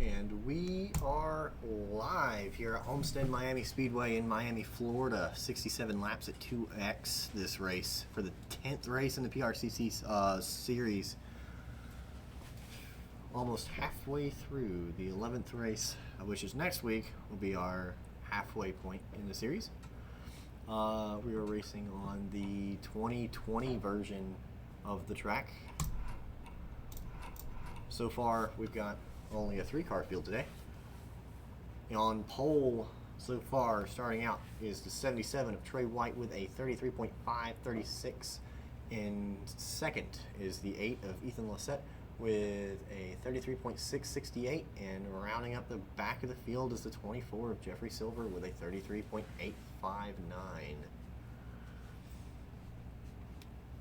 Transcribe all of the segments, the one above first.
And we are live here at Homestead Miami Speedway in Miami, Florida. 67 laps at 2X this race for the 10th race in the PRCC series. Almost halfway through the 11th race, which is next week, will be our halfway point in the series. We are racing on the 2020 version of the track. So far, we've got only a 3-car field today. On pole so far, starting out, is the 77 of Trey White with a 33.536. In second is the 8 of Ethan Lossett with a 33.668. And rounding up the back of the field is the 24 of Jeffrey Silver with a 33.859.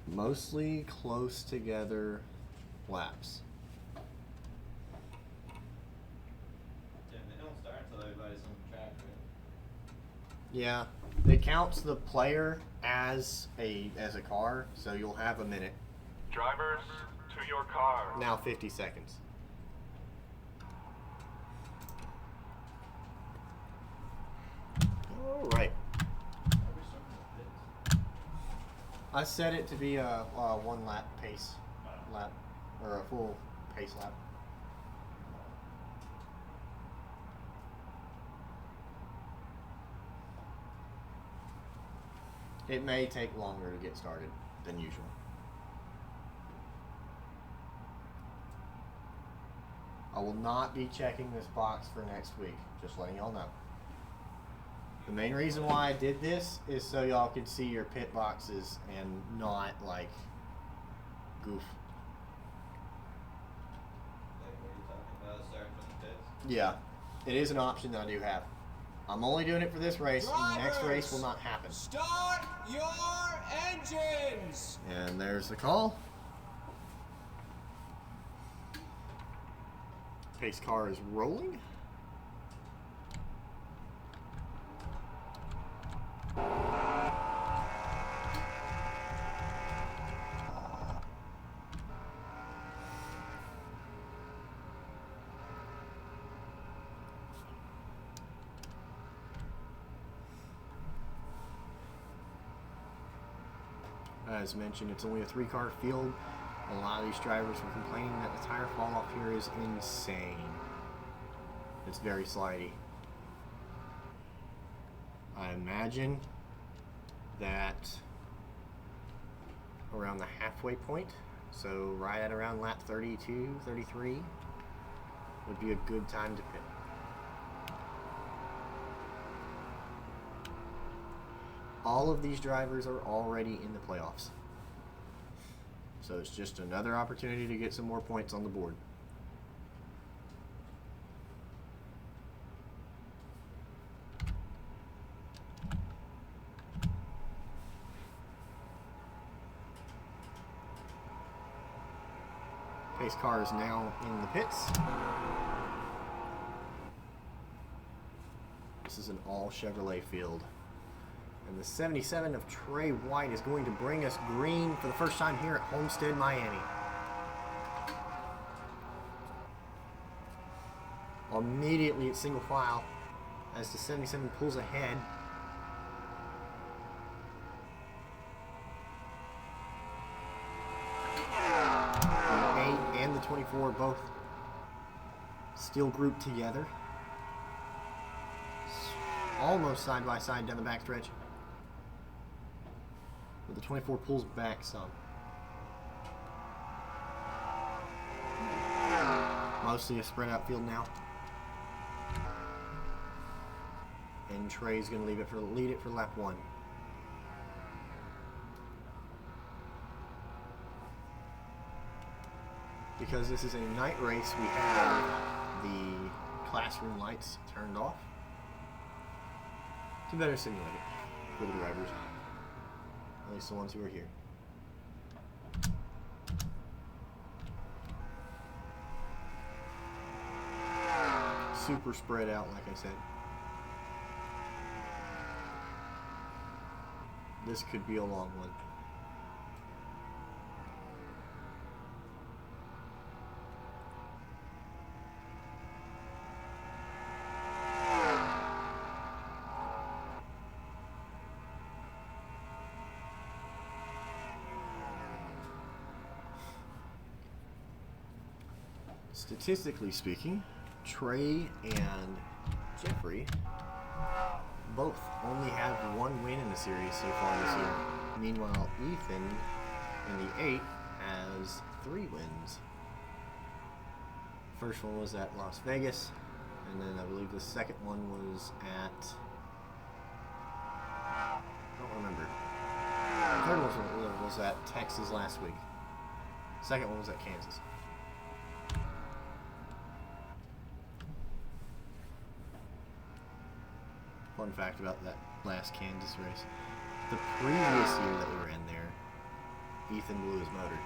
Mostly close together laps. Yeah, it counts the player as a car, so you'll have a minute. Drivers, to your car. Now 50 seconds. All right. I set it to be a 1 lap pace lap, or a full pace lap. It may take longer to get started than usual. I will not be checking this box for next week, just letting y'all know. The main reason why I did this is so y'all could see your pit boxes and not like goof. Like what are you talking about, starting from the pits? Yeah, it is an option that I do have. I'm only doing it for this race. Drivers, the next race will not happen. Start your engines! And there's the call. Pace car is rolling. As mentioned, it's only a 3-car field. A lot of these drivers were complaining that the tire fall off here is insane. It's very slidey. I imagine that around the halfway point, so right at around lap 32, 33, would be a good time to pit. All of these drivers are already in the playoffs. So it's just another opportunity to get some more points on the board. Pace car is now in the pits. This is an all Chevrolet field. And the 77 of Trey White is going to bring us green for the first time here at Homestead, Miami. Immediately at single file as the 77 pulls ahead. The 8 and the 24 both still grouped together. Almost side by side down the backstretch. But the 24 pulls back some. Mostly a spread out field now. And Trey's going to lead it for lap 1. Because this is a night race, we have the classroom lights turned off to better simulate it for the drivers. At least the ones who are here. Super spread out, like I said. This could be a long one. Statistically speaking, Trey and Jeffrey both only have 1 win in the series so far this year. Meanwhile, Ethan in the 8 has 3 wins. First one was at Las Vegas, and then I believe the second one was at, I don't remember. The third one was at Texas last week. Second one was at Kansas. Fun fact about that last Kansas race. The previous year that we were in there, Ethan blew his motor.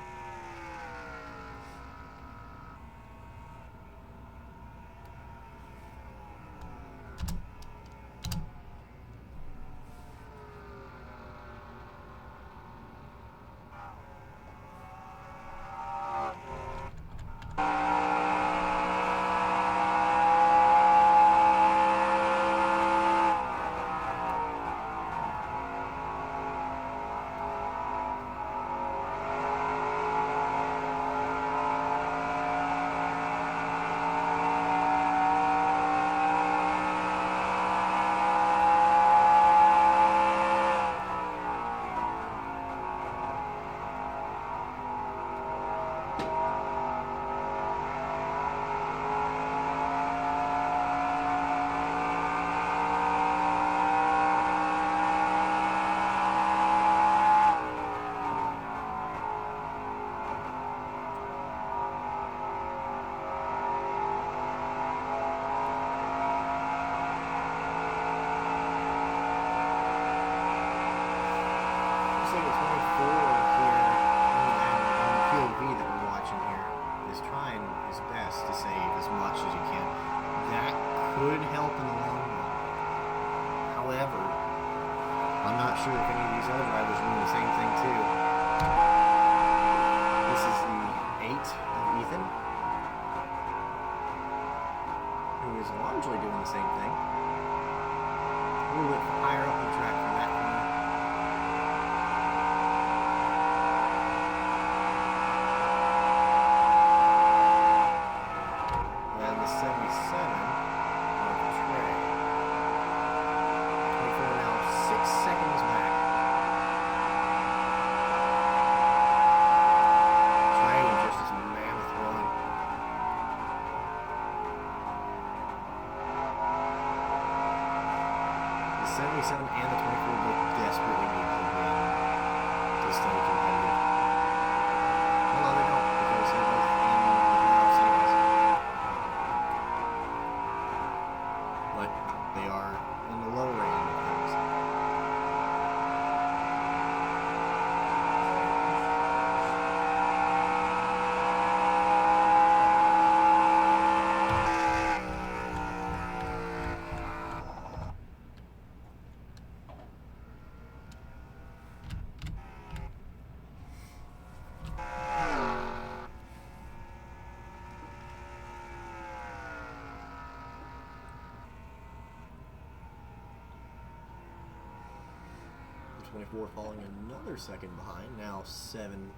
The 24 falling another second behind, now 7,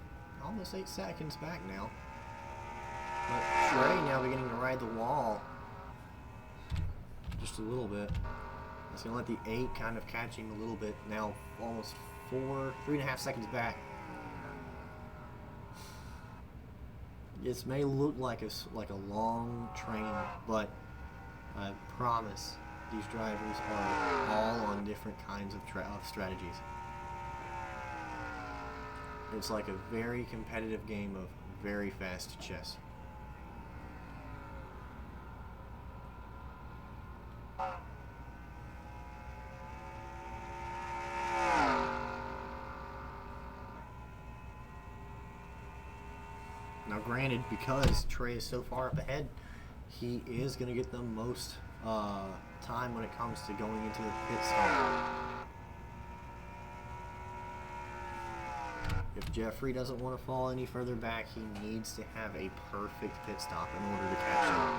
almost 8 seconds back now. But Trey now beginning to ride the wall just a little bit. It's going to let the 8 kind of catch him a little bit, now almost 3.5 seconds back. This may look like a long train, but I promise these drivers are all on different kinds of strategies. It's like a very competitive game of very fast chess. Now granted, because Trey is so far up ahead, he is going to get the most time when it comes to going into the pit stop. If Jeffrey doesn't want to fall any further back, he needs to have a perfect pit stop in order to catch up.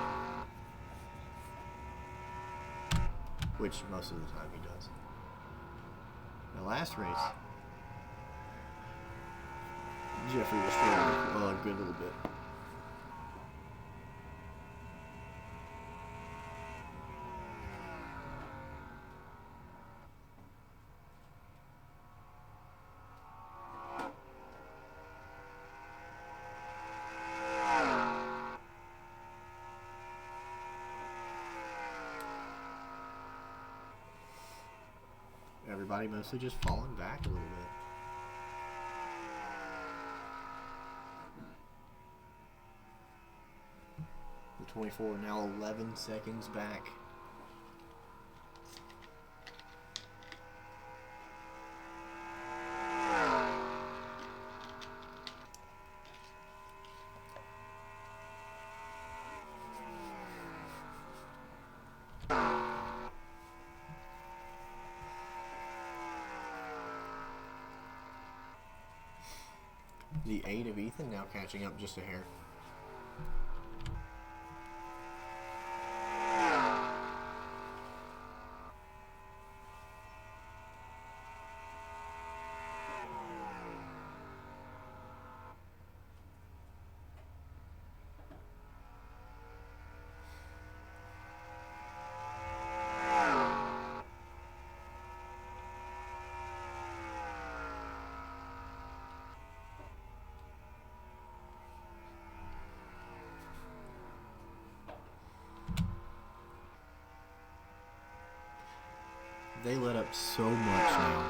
Which most of the time he does. The last race, Jeffrey was struggling a good little bit. Everybody mostly just falling back a little bit. The 24 now 11 seconds back. The 8 of Ethan now catching up just a hair. They let up so much now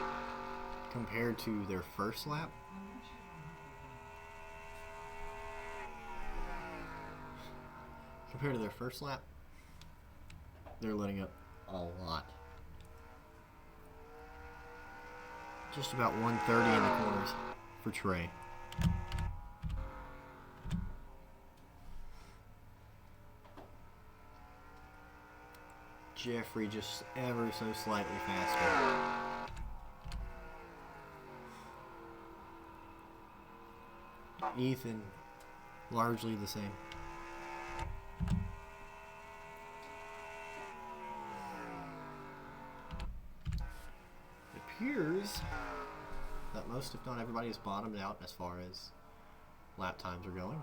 compared to their first lap. Compared to their first lap, they're letting up a lot. Just about 130 in the corners for Trey. Jeffrey just ever so slightly faster. Ethan, largely the same. It appears that most, if not everybody, has bottomed out as far as lap times are going.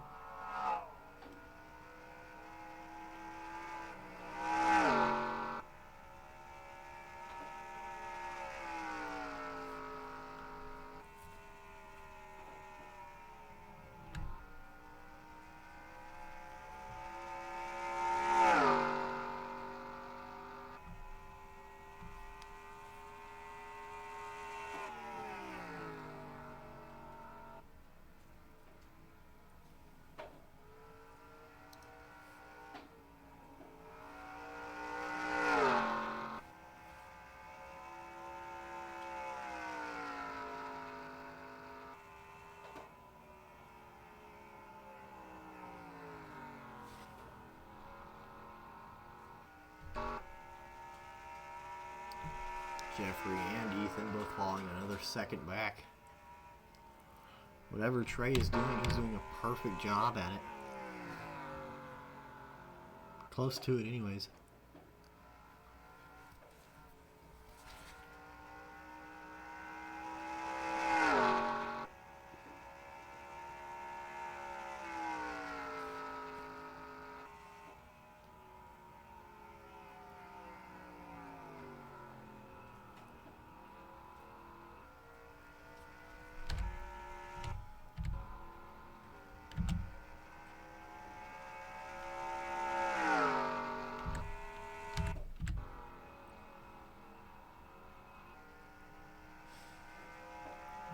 Jeffrey and Ethan both falling another second back. Whatever Trey is doing, he's doing a perfect job at it. Close to it anyways.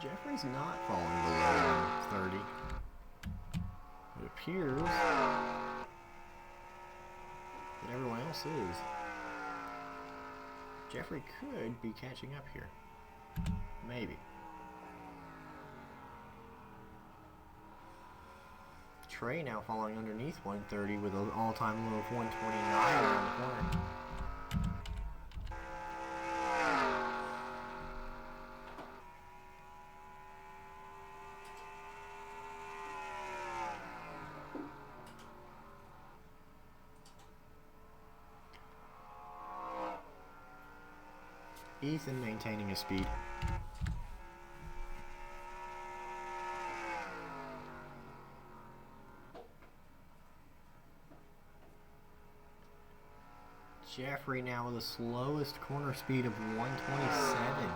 Jeffrey's not falling below 30. It appears that everyone else is. Jeffrey could be catching up here. Maybe. Trey now falling underneath 130 with an all-time low of 129 around the corner. Ethan maintaining his speed. Jeffrey now with the slowest corner speed of 127.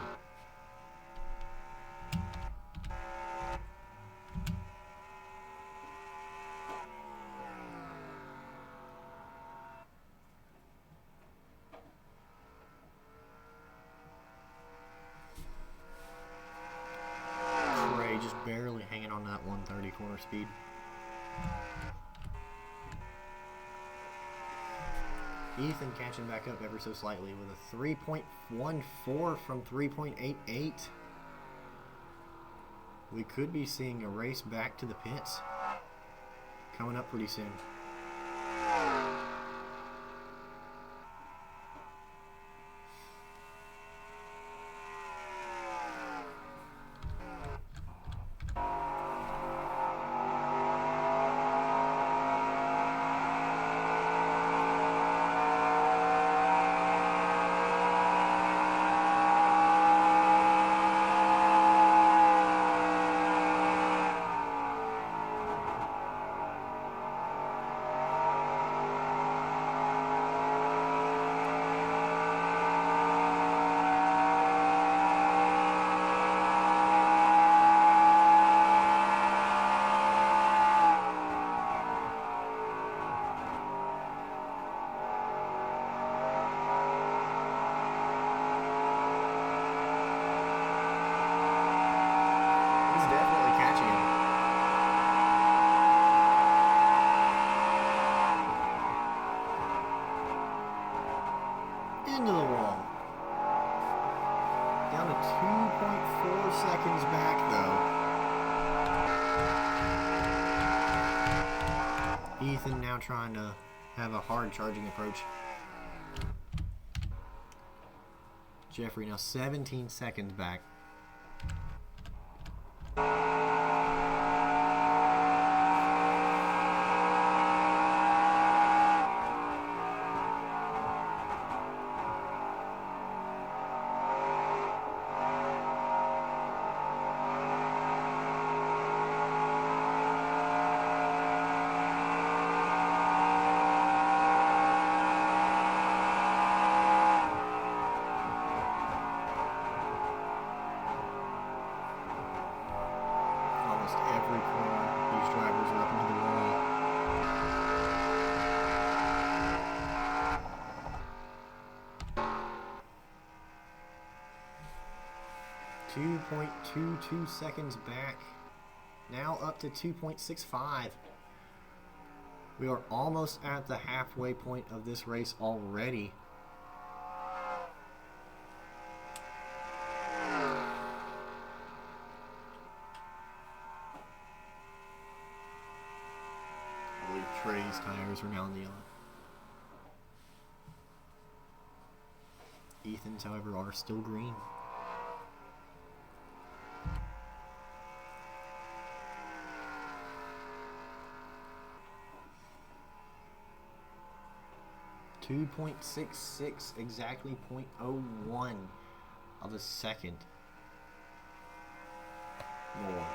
barely hanging on to that 130 corner speed. Ethan catching back up ever so slightly with a 3.14 from 3.88. We could be seeing a race back to the pits coming up pretty soon. Into the wall. Down to 2.4 seconds back, though. Ethan now trying to have a hard charging approach. Jeffrey now 17 seconds back. Every corner, these drivers are up into the wall. 2.22 seconds back. Now up to 2.65. We are almost at the halfway point of this race already. I believe Trey's tires are now in the yellow. Ethan's, however, are still green. .66, exactly 0.01 of a second more.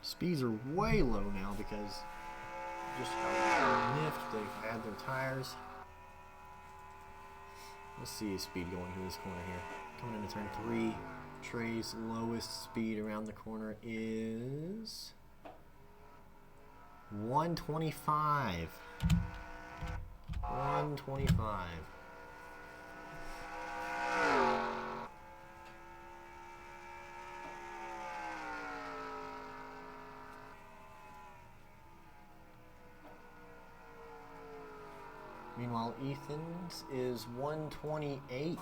Speeds are way low now because just how miffed they've had their tires. Let's see his speed going through this corner here. Coming into turn 3, Trey's lowest speed around the corner is 125. 125. Meanwhile, Ethan's is 128.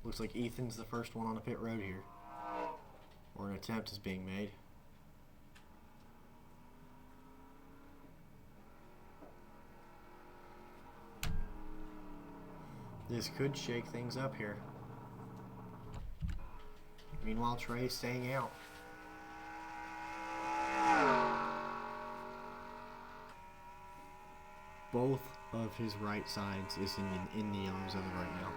Looks like Ethan's the first one on the pit road here. Or an attempt is being made. This could shake things up here. Meanwhile, Trey staying out. both of his right sides is in the yellow zone right now.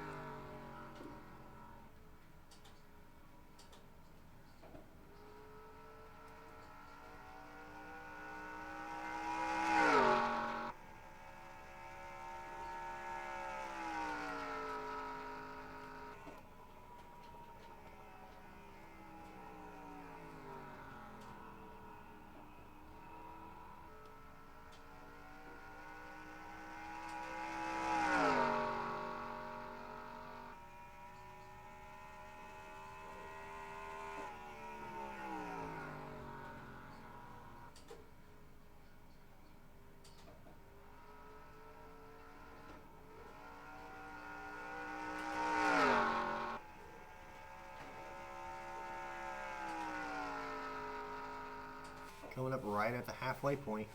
Coming up right at the halfway point.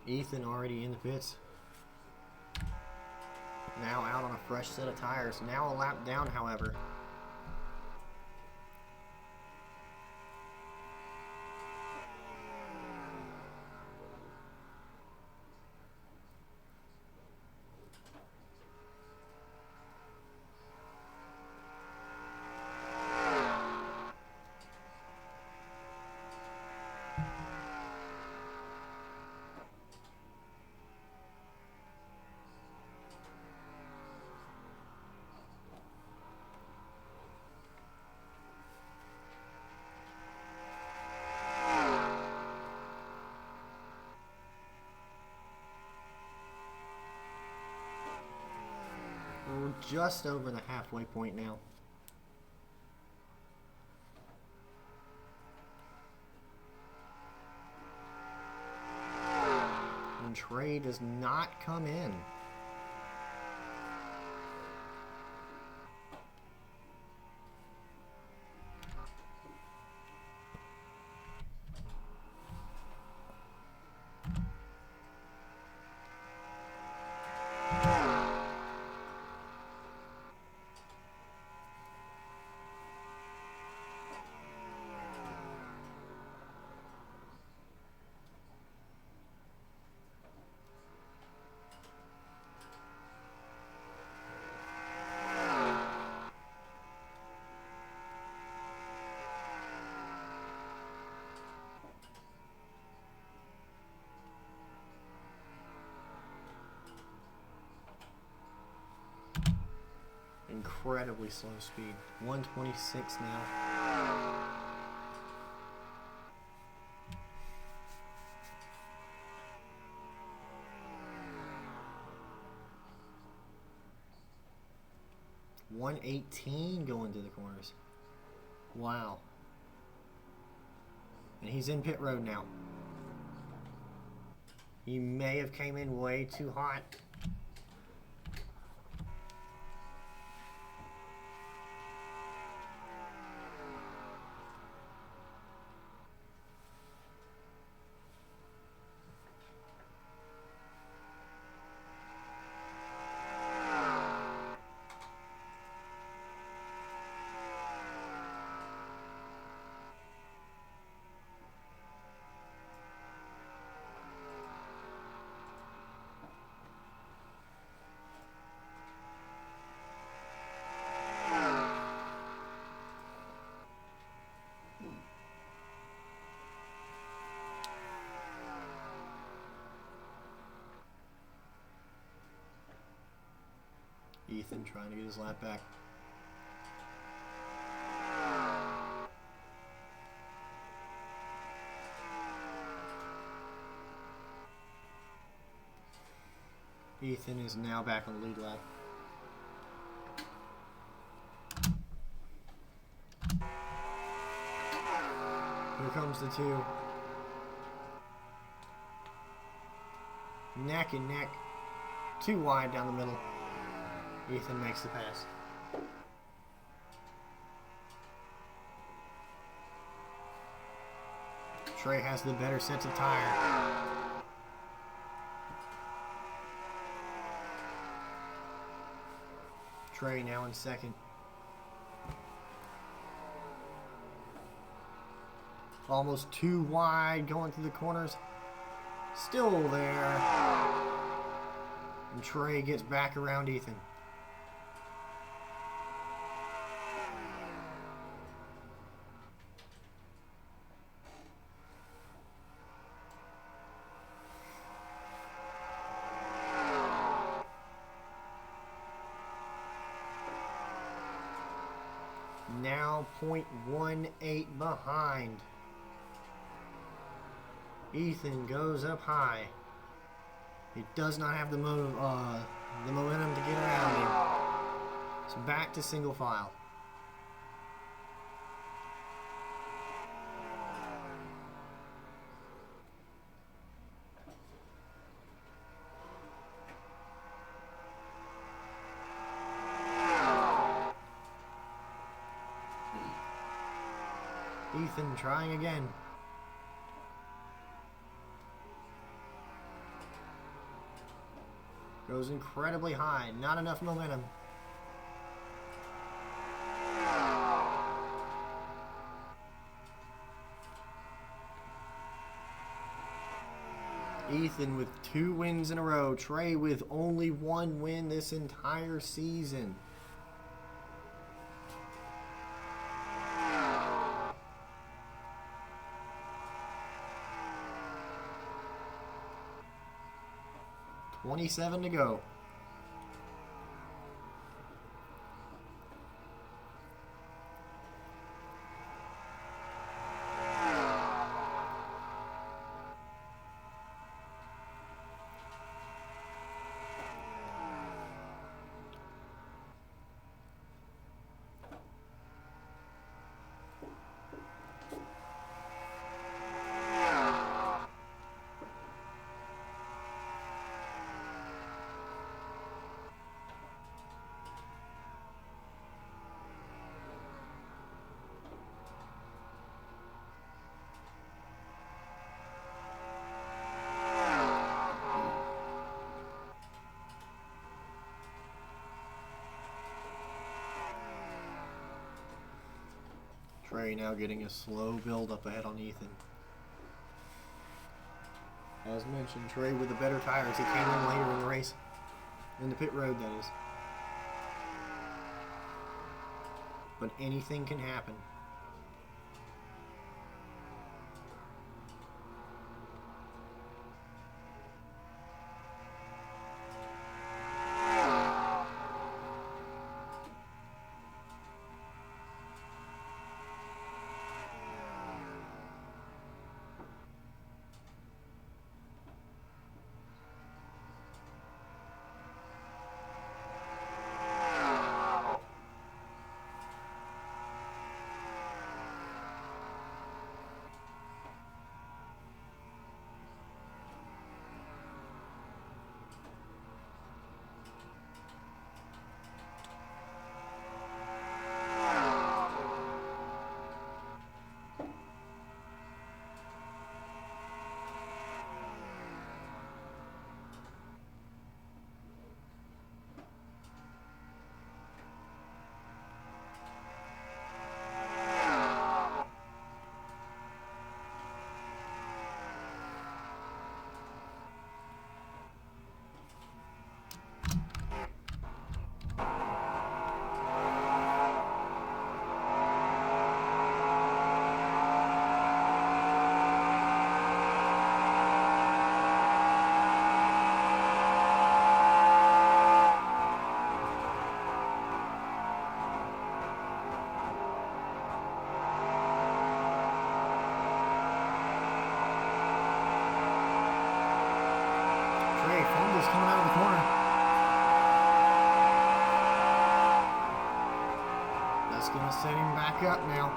Ethan already in the pits. Now out on a fresh set of tires. Now a lap down, however. We're just over the halfway point now. And Trey does not come in. Incredibly slow speed. 126 now. .118 going to the corners. Wow. And he's in pit road now. He may have came in way too hot. Ethan trying to get his lap back. Ethan is now back on the lead lap. Here comes the two. Neck and neck. Too wide down the middle. Ethan makes the pass. Trey has the better sets of tire. Trey now in second. Almost too wide going through the corners. Still there. And Trey gets back around Ethan. Now 0.18 behind. Ethan goes up high. He does not have the momentum to get around him. So back to single file. Ethan trying again. Goes incredibly high. Not enough momentum. Ethan with 2 wins in a row. Trey with only 1 win this entire season. $27 to go. Trey now getting a slow build up ahead on Ethan. As mentioned, Trey with the better tires. He came in later in the race. In the pit road, that is. But anything can happen. Coming out of the corner. That's going to set him back up now.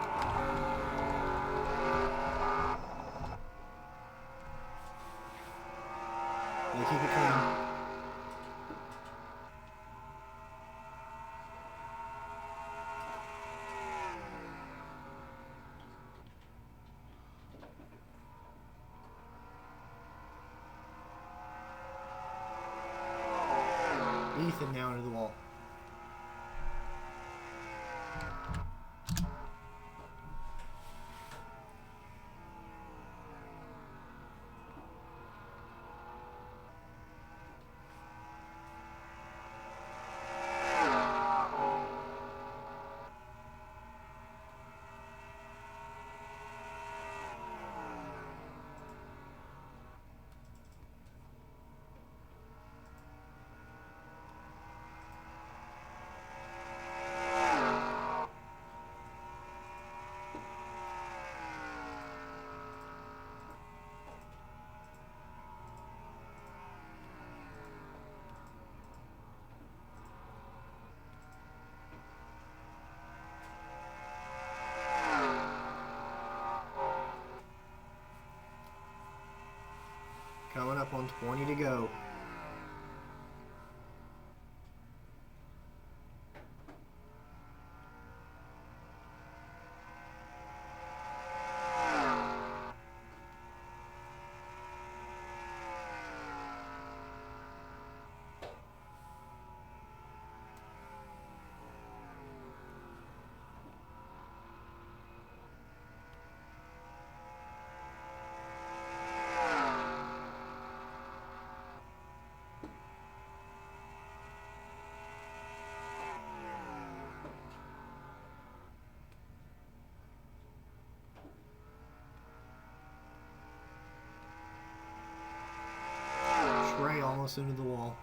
They keep it clean. Ethan now into the wall. Coming up on 20 to go. Trey almost into the wall.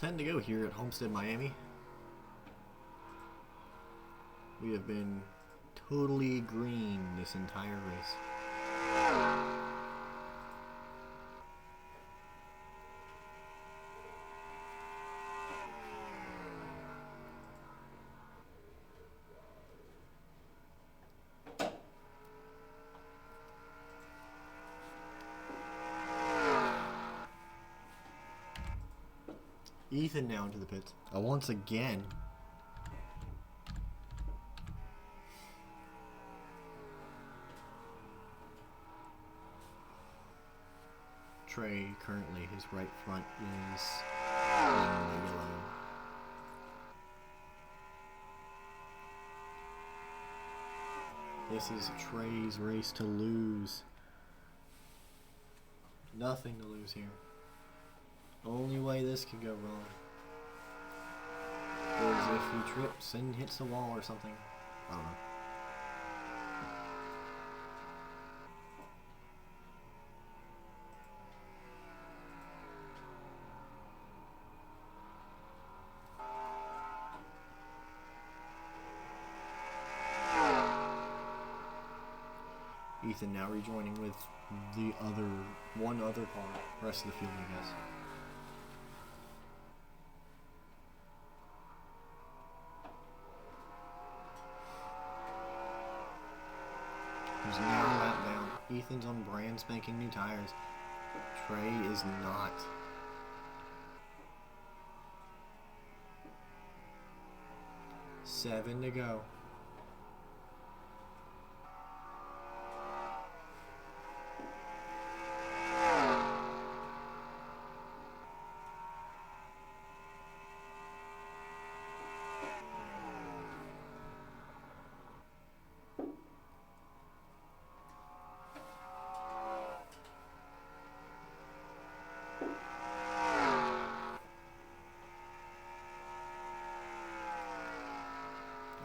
10 to go here at Homestead, Miami. We have been totally green this entire race. Ethan now into the pits. Once again. Trey, currently his right front is in the yellow. This is Trey's race to lose. Nothing to lose here. Only way this could go wrong is if he trips and hits the wall or something. I don't know. Ethan now rejoining with the one other car, rest of the field, I guess. He's now lap down. Ethan's on brand spanking new tires. Trey is not. Seven to go.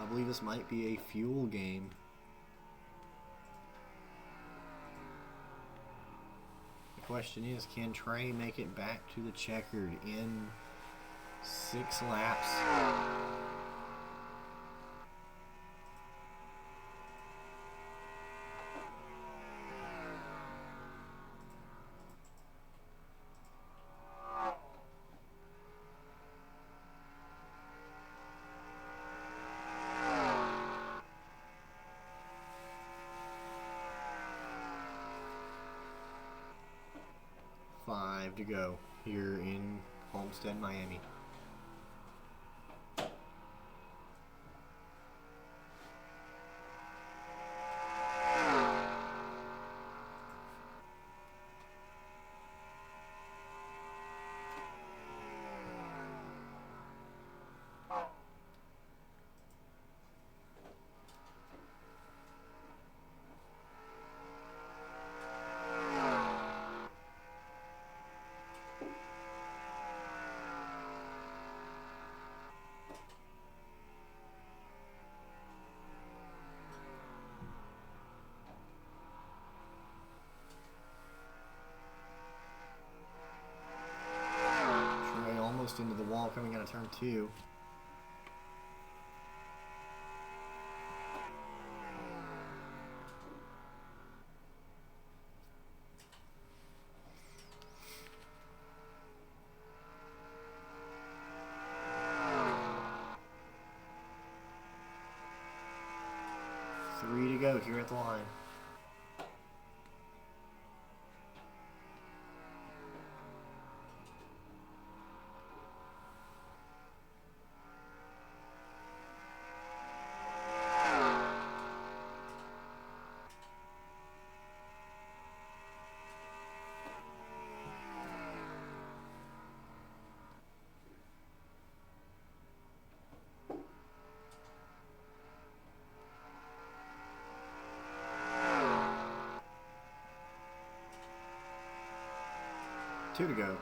I believe this might be a fuel game. The question is, can Trey make it back to the checkered in 6 laps? To go here in Homestead, Miami. Into the wall coming out of turn 2. Three to go here at the line. Two to go.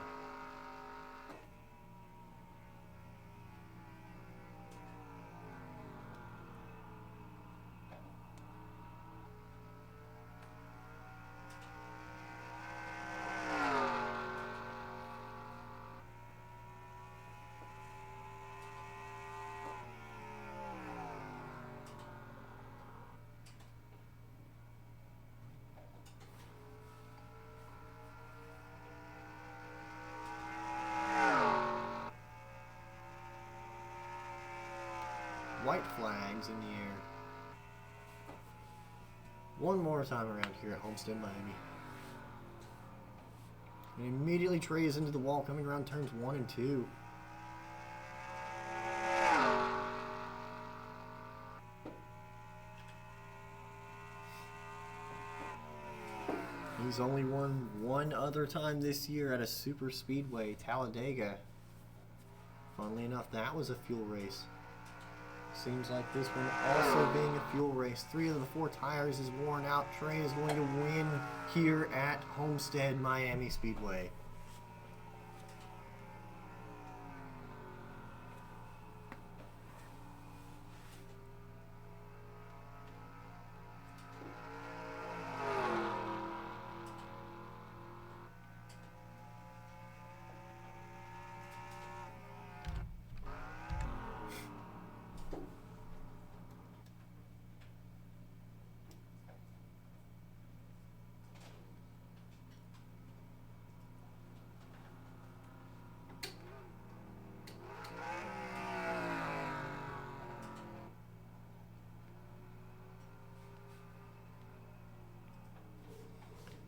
white flags in the air. One more time around here at Homestead, Miami. And immediately Trey is into the wall coming around turns 1 and 2. He's only won one other time this year at a super speedway, Talladega. Funnily enough, that was a fuel race. Seems like this one also being a fuel race. 3 of the 4 tires is worn out. Trey is going to win here at Homestead Miami Speedway.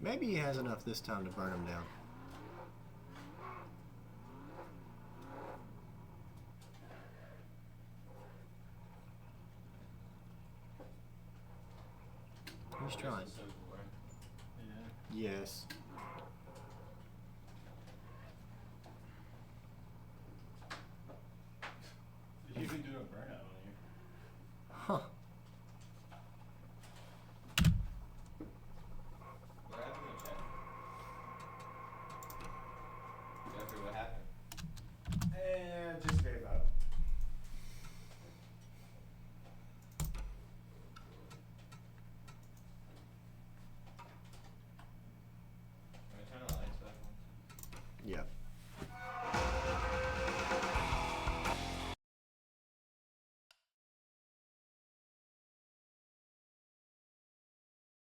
Maybe he has enough this time to burn him down. He's trying. Yes. You can do a burnout on you. Huh. What happened to chat? After what happened? And just gave up. Can I turn the lights back on? Yeah.